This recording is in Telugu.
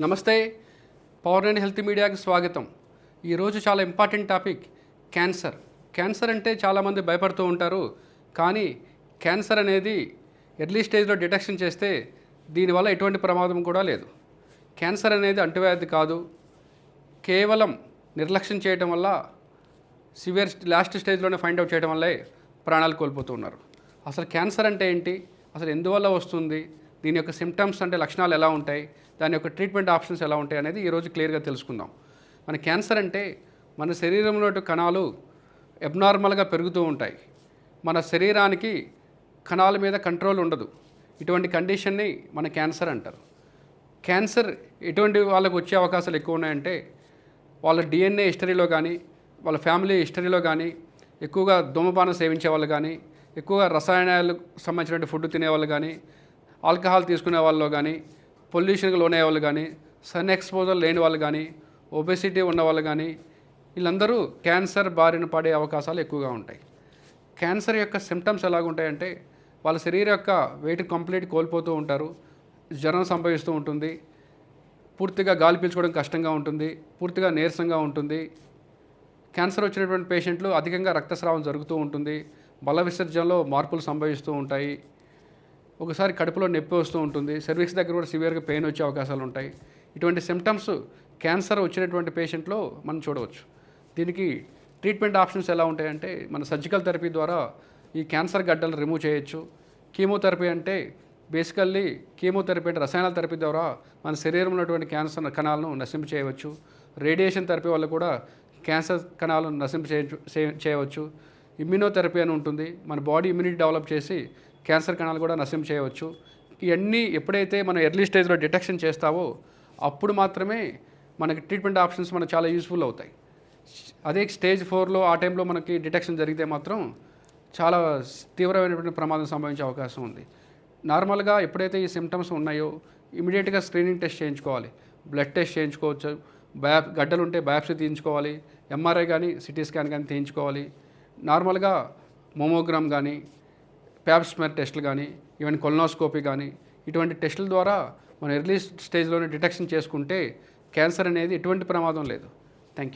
నమస్తే. పవర్ అండ్ హెల్త్ మీడియాకి స్వాగతం. ఈరోజు చాలా ఇంపార్టెంట్ టాపిక్ క్యాన్సర్. క్యాన్సర్ అంటే చాలామంది భయపడుతూ ఉంటారు. కానీ క్యాన్సర్ అనేది ఎర్లీ స్టేజ్లో డిటెక్షన్ చేస్తే దీనివల్ల ఎటువంటి ప్రమాదం కూడా లేదు. క్యాన్సర్ అనేది అంటువ్యాధి కాదు. కేవలం నిర్లక్ష్యం చేయడం వల్ల సివియర్ లాస్ట్ స్టేజ్లోనే ఫైండ్ అవుట్ చేయడం వల్లే ప్రాణాలు కోల్పోతున్నారు. అసలు క్యాన్సర్ అంటే ఏంటి, అసలు ఎందువల్ల వస్తుంది, దీని యొక్క సిమ్టమ్స్ అంటే లక్షణాలు ఎలా ఉంటాయి, దాని యొక్క ట్రీట్మెంట్ ఆప్షన్స్ ఎలా ఉంటాయి అనేది ఈరోజు క్లియర్గా తెలుసుకుందాం. మన క్యాన్సర్ అంటే మన శరీరంలో కణాలు అబ్నార్మల్గా పెరుగుతూ ఉంటాయి. మన శరీరానికి కణాల మీద కంట్రోల్ ఉండదు. ఇటువంటి కండిషన్ని మన క్యాన్సర్ అంటారు. క్యాన్సర్ ఎటువంటి వాళ్ళకు వచ్చే అవకాశాలు ఎక్కువ ఉన్నాయంటే వాళ్ళ డిఎన్ఏ హిస్టరీలో కానీ, వాళ్ళ ఫ్యామిలీ హిస్టరీలో కానీ, ఎక్కువగా ధూమపానం సేవించే వాళ్ళు కానీ, ఎక్కువగా రసాయనాలకు సంబంధించిన ఫుడ్ తినేవాళ్ళు కానీ, ఆల్కహాల్ తీసుకునే వాళ్ళు కానీ, పొల్యూషన్కి లోనయ్యే వాళ్ళు కానీ, సన్ ఎక్స్పోజర్ లేని వాళ్ళు కానీ, ఒబెసిటీ ఉన్నవాళ్ళు కానీ, వీళ్ళందరూ క్యాన్సర్ బారిన పడే అవకాశాలు ఎక్కువగా ఉంటాయి. క్యాన్సర్ యొక్క సిమ్టమ్స్ ఎలాగుంటాయంటే వాళ్ళ శరీరం యొక్క వెయిట్ కంప్లీట్ కోల్పోతూ ఉంటారు, జ్వరం సంభవిస్తూ ఉంటుంది, పూర్తిగా గాలి పీల్చుకోవడం కష్టంగా ఉంటుంది, పూర్తిగా నీరసంగా ఉంటుంది. క్యాన్సర్ వచ్చినటువంటి పేషెంట్లు అధికంగా రక్తస్రావం జరుగుతూ ఉంటుంది, మల విసర్జనలో మార్పులు సంభవిస్తూ ఉంటాయి, ఒకసారి కడుపులో నొప్పి వస్తూ ఉంటుంది, సర్వీక్స్ దగ్గర కూడా సివియర్గా పెయిన్ వచ్చే అవకాశాలు ఉంటాయి. ఇటువంటి సిమ్టమ్స్ క్యాన్సర్ వచ్చినటువంటి పేషెంట్లో మనం చూడవచ్చు. దీనికి ట్రీట్మెంట్ ఆప్షన్స్ ఎలా ఉంటాయంటే మన సర్జికల్ థెరపీ ద్వారా ఈ క్యాన్సర్ గడ్డలను రిమూవ్ చేయొచ్చు. కీమోథెరపీ అంటే బేసికల్లీ కీమోథెరపీ అంటే రసాయనాల థెరపీ ద్వారా మన శరీరంలో ఉన్నటువంటి క్యాన్సర్ కణాలను నశింపు చేయవచ్చు. రేడియేషన్ థెరపీ వల్ల కూడా క్యాన్సర్ కణాలను నశింపు చేయవచ్చు. ఇమ్యూనోథెరపీ అని ఉంటుంది, మన బాడీ ఇమ్యూనిటీ డెవలప్ చేసి క్యాన్సర్ కణాలు కూడా నశింపు చేయవచ్చు. ఇవన్నీ ఎప్పుడైతే మనం ఎర్లీ స్టేజ్లో డిటెక్షన్ చేస్తావో అప్పుడు మాత్రమే మనకి ట్రీట్మెంట్ ఆప్షన్స్ మనకు చాలా యూస్ఫుల్ అవుతాయి. అదే స్టేజ్ 4లో ఆ టైంలో మనకి డిటెక్షన్ జరిగితే మాత్రం చాలా తీవ్రమైనటువంటి ప్రమాదం సంభవించే అవకాశం ఉంది. నార్మల్గా ఎప్పుడైతే ఈ సిమ్టమ్స్ ఉన్నాయో ఇమీడియట్గా స్క్రీనింగ్ టెస్ట్ చేయించుకోవాలి, బ్లడ్ టెస్ట్ చేయించుకోవచ్చు, గడ్డలు ఉంటే బయాప్సీ తీయించుకోవాలి, ఎంఆర్ఐ కానీ సిటీ స్కాన్ కానీ తీయించుకోవాలి. నార్మల్గా మోమోగ్రామ్ కానీ, ప్యాప్ స్మెర్ టెస్టులు కానీ, ఈవెన్ కొలనోస్కోపీ కానీ, ఇటువంటి టెస్టుల ద్వారా మనం ఎర్లీ స్టేజ్లోనే డిటెక్షన్ చేసుకుంటే క్యాన్సర్ అనేది ఎటువంటి ప్రమాదం లేదు. Thank you.